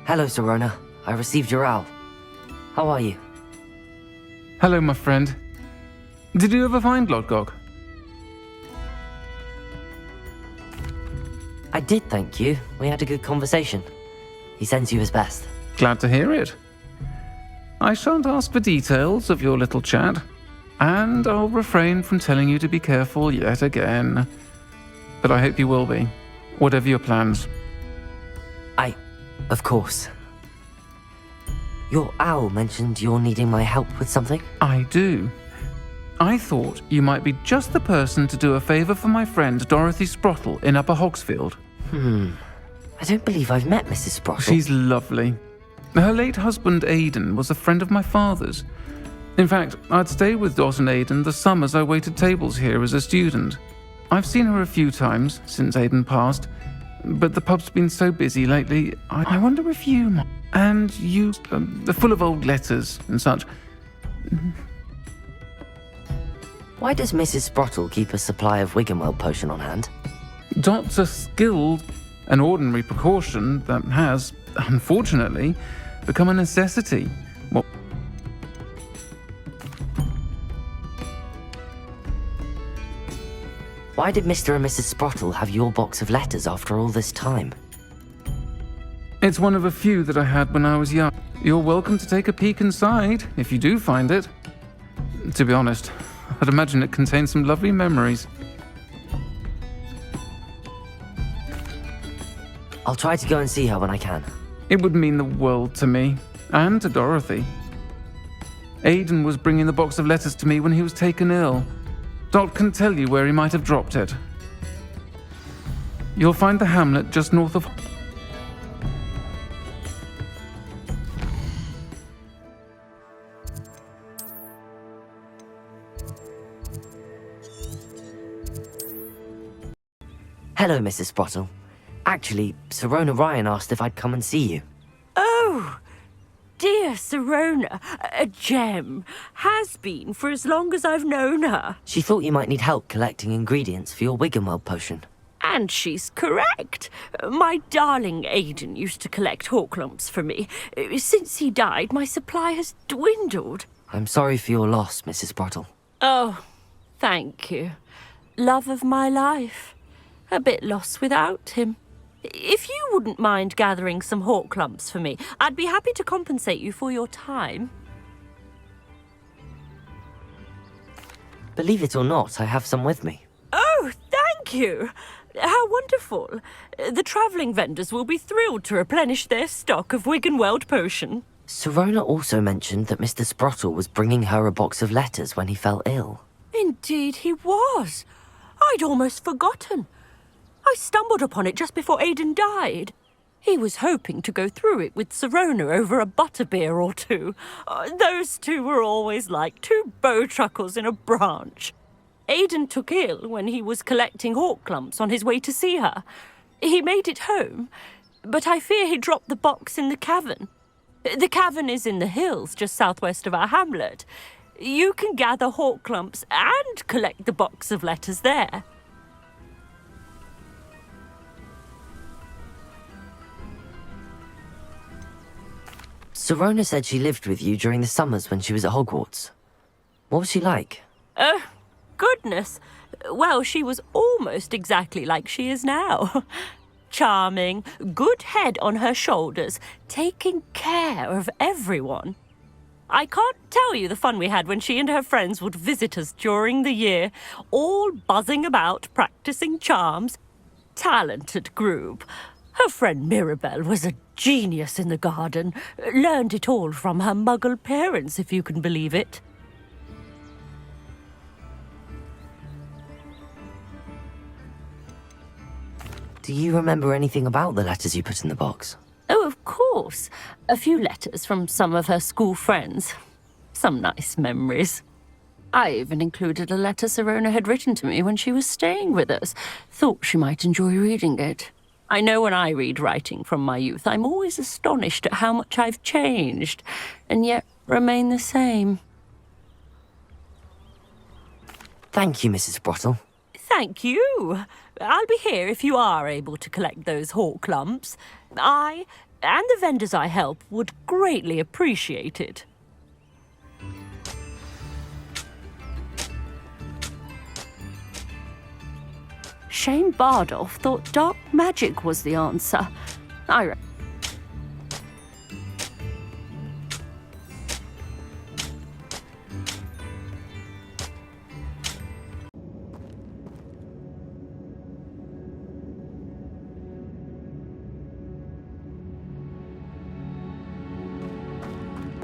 Hello, Sirona. I received your owl. How are you? Hello, my friend. Did you ever find Lodgok? I did, thank you. We had a good conversation. He sends you his best. Glad to hear it. I shan't ask for details of your little chat, and I'll refrain from telling you to be careful yet again. But I hope you will be, whatever your plans. Of course. Your owl mentioned you're needing my help with something? I do. I thought you might be just the person to do a favour for my friend Dorothy Sprottle in Upper Hogsfield. I don't believe I've met Mrs. Sprottle. She's lovely. Her late husband Aidan was a friend of my father's. In fact, I'd stayed with Dot and Aidan the summers I waited tables here as a student. I've seen her a few times since Aidan passed, but the pub's been so busy lately, I wonder if you... And you... They're full of old letters and such. Why does Mrs. Sprottle keep a supply of Wiggenweld potion on hand? Dot's a skilled, an ordinary precaution that has, unfortunately, become a necessity. Well, why did Mr. and Mrs. Sprottle have your box of letters after all this time? it's one of a few that I had when I was young. You're welcome to take a peek inside, if you do find it. To be honest, I'd imagine it contains some lovely memories. I'll try to go and see her when I can. It would mean the world to me, and to Dorothy. Aidan was bringing the box of letters to me when he was taken ill. Dot can tell you where he might have dropped it. You'll find the hamlet just north of... Hello, Mrs. Sprottle. Actually, Sirona Ryan asked if I'd come and see you. Oh, dear Sirona, a gem. Has been for as long as I've known her. She thought you might need help collecting ingredients for your Wiggenweld potion. And she's correct. My darling Aidan used to collect Horklumps for me. Since he died, my supply has dwindled. I'm sorry for your loss, Mrs. Sprottle. Oh, thank you. Love of my life. A bit lost without him. If you wouldn't mind gathering some Horklumps for me, I'd be happy to compensate you for your time. Believe it or not, I have some with me. Oh, thank you. How wonderful. The travelling vendors will be thrilled to replenish their stock of Wiggenweld potion. Sirona also mentioned that Mr. Sprottle was bringing her a box of letters when he fell ill. Indeed he was. I'd almost forgotten. I stumbled upon it just before Aidan died. He was hoping to go through it with Sirona over a butterbeer or two. Those two were always like two bowtruckles in a branch. Aidan took ill when he was collecting Horklumps on his way to see her. He made it home, but I fear he dropped the box in the cavern. The cavern is in the hills just southwest of our hamlet. You can gather Horklumps and collect the box of letters there. Sirona said she lived with you during the summers when she was at Hogwarts. What was she like? Oh, goodness. Well, she was almost exactly like she is now. Charming, good head on her shoulders, taking care of everyone. I can't tell you the fun we had when she and her friends would visit us during the year, all buzzing about, practicing charms. Talented group. Her friend Mirabelle was a genius in the garden. Learned it all from her muggle parents, if you can believe it. Do you remember anything about the letters you put in the box? Oh, of course. A few letters from some of her school friends. Some nice memories. I even included a letter Sirona had written to me when she was staying with us. Thought she might enjoy reading it. I know when I read writing from my youth, I'm always astonished at how much I've changed, and yet remain the same. Thank you, Mrs. Sprottle. Thank you. I'll be here if you are able to collect those Horklumps. I, and the vendors I help would greatly appreciate it. Shane Bardolph thought dark magic was the answer.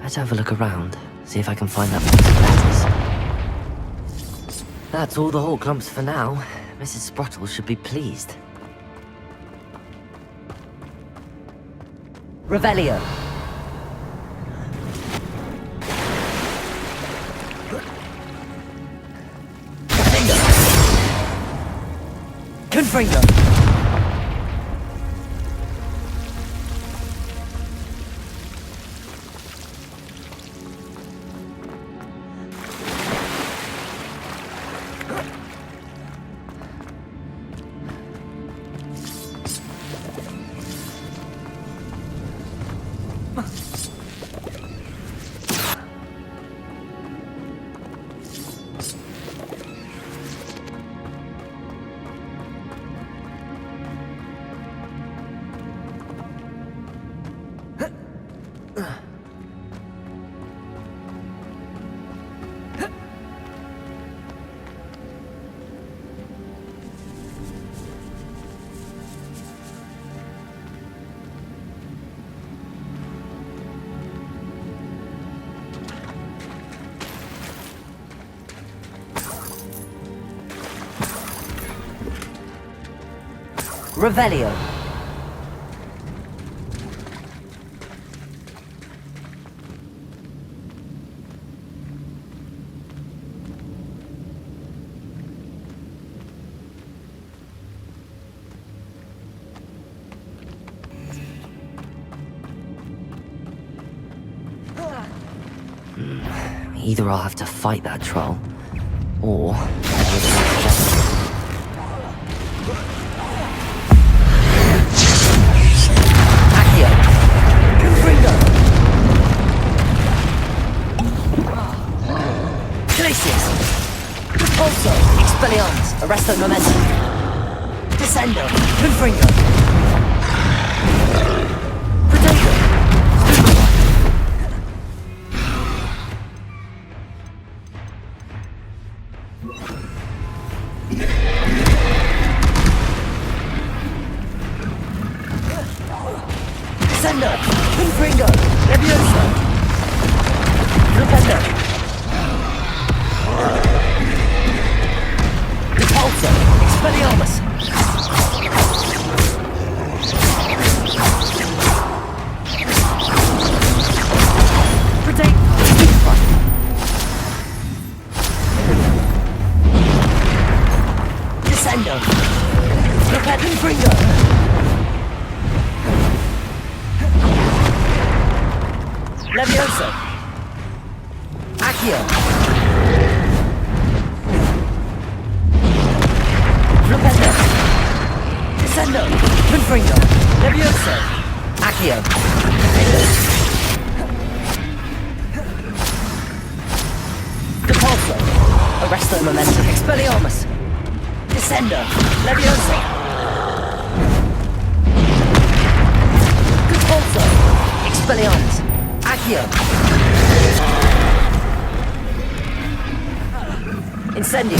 Better have a look around, see if I can find that box of letters. That's all the Horklumps for now. Mrs. Sprottle should be pleased. Revelio. Confringo. Revelio. Either I'll have to fight that troll, or Arresto Momentum. Descendo. Confringo. Potato. Descendo. Confringo. Levioso. Flipendo. Repulso. Expelliarmus. Protect. Descendo. Prepare Confringo. Levioso. Accio. Flipendo. Descendo. Confringo. Levioso. Accio. Repulso. Arresto Momentum. Expelliarmus. Descendo. Levioso. Repulso. Expelliarmus. Accio. Incendio.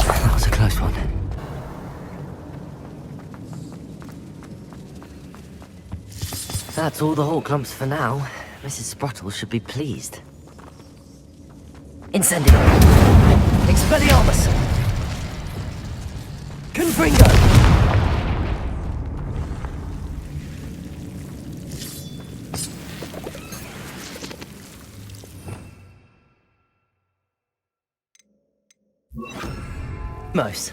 That was a close one. That's all the Horklumps for now. Mrs. Sprottle should be pleased. Incendio. Expelliarmus. Confringo. Most.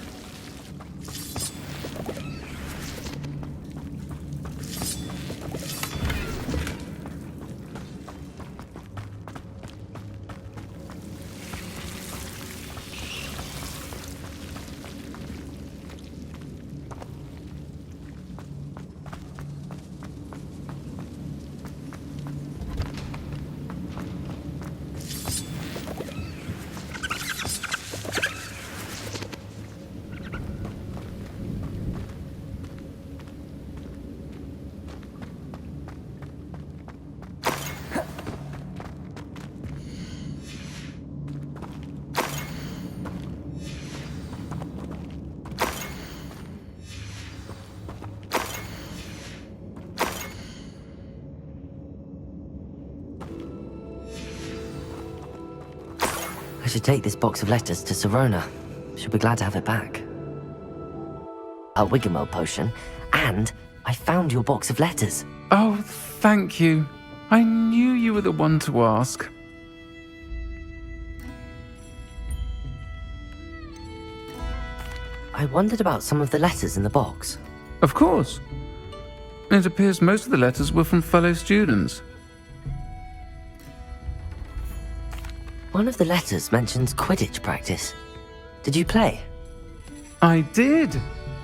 should take this box of letters to Sirona. She'll be glad to have it back. A Wiggenweld potion, and I found your box of letters. Oh, thank you. I knew you were the one to ask. I wondered about some of the letters in the box. Of course. It appears most of the letters were from fellow students. One of the letters mentions Quidditch practice. Did you play? I did.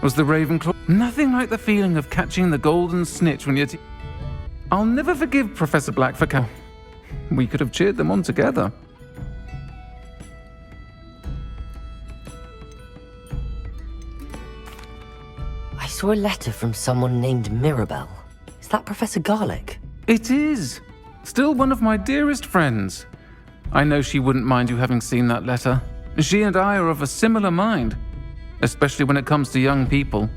Was the Ravenclaw. Nothing like the feeling of catching the golden snitch when you're... I'll never forgive Professor Black for We could have cheered them on together. I saw a letter from someone named Mirabelle. Is that Professor Garlick? It is. Still one of my dearest friends. I know she wouldn't mind you having seen that letter. She and I are of a similar mind, especially when it comes to young people.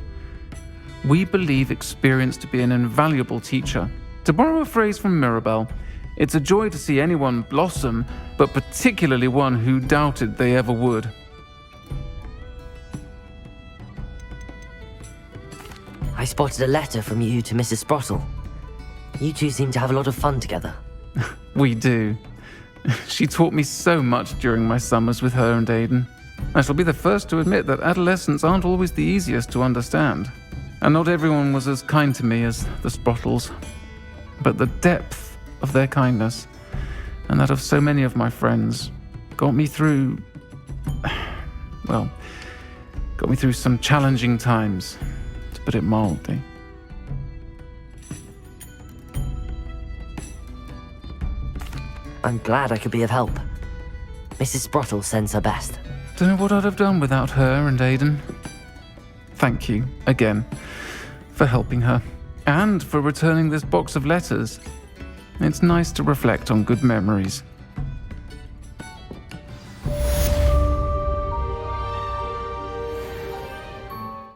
We believe experience to be an invaluable teacher. To borrow a phrase from Mirabelle, it's a joy to see anyone blossom, but particularly one who doubted they ever would. I spotted a letter from you to Mrs. Sprottle. You two seem to have a lot of fun together. We do. She taught me so much during my summers with her and Aidan. I shall be the first to admit that adolescents aren't always the easiest to understand. And not everyone was as kind to me as the Sprottles. But the depth of their kindness, and that of so many of my friends, got me through some challenging times, to put it mildly. I'm glad I could be of help. Mrs. Sprottle sends her best. Don't know what I'd have done without her and Aidan. Thank you, again, for helping her, and for returning this box of letters. It's nice to reflect on good memories.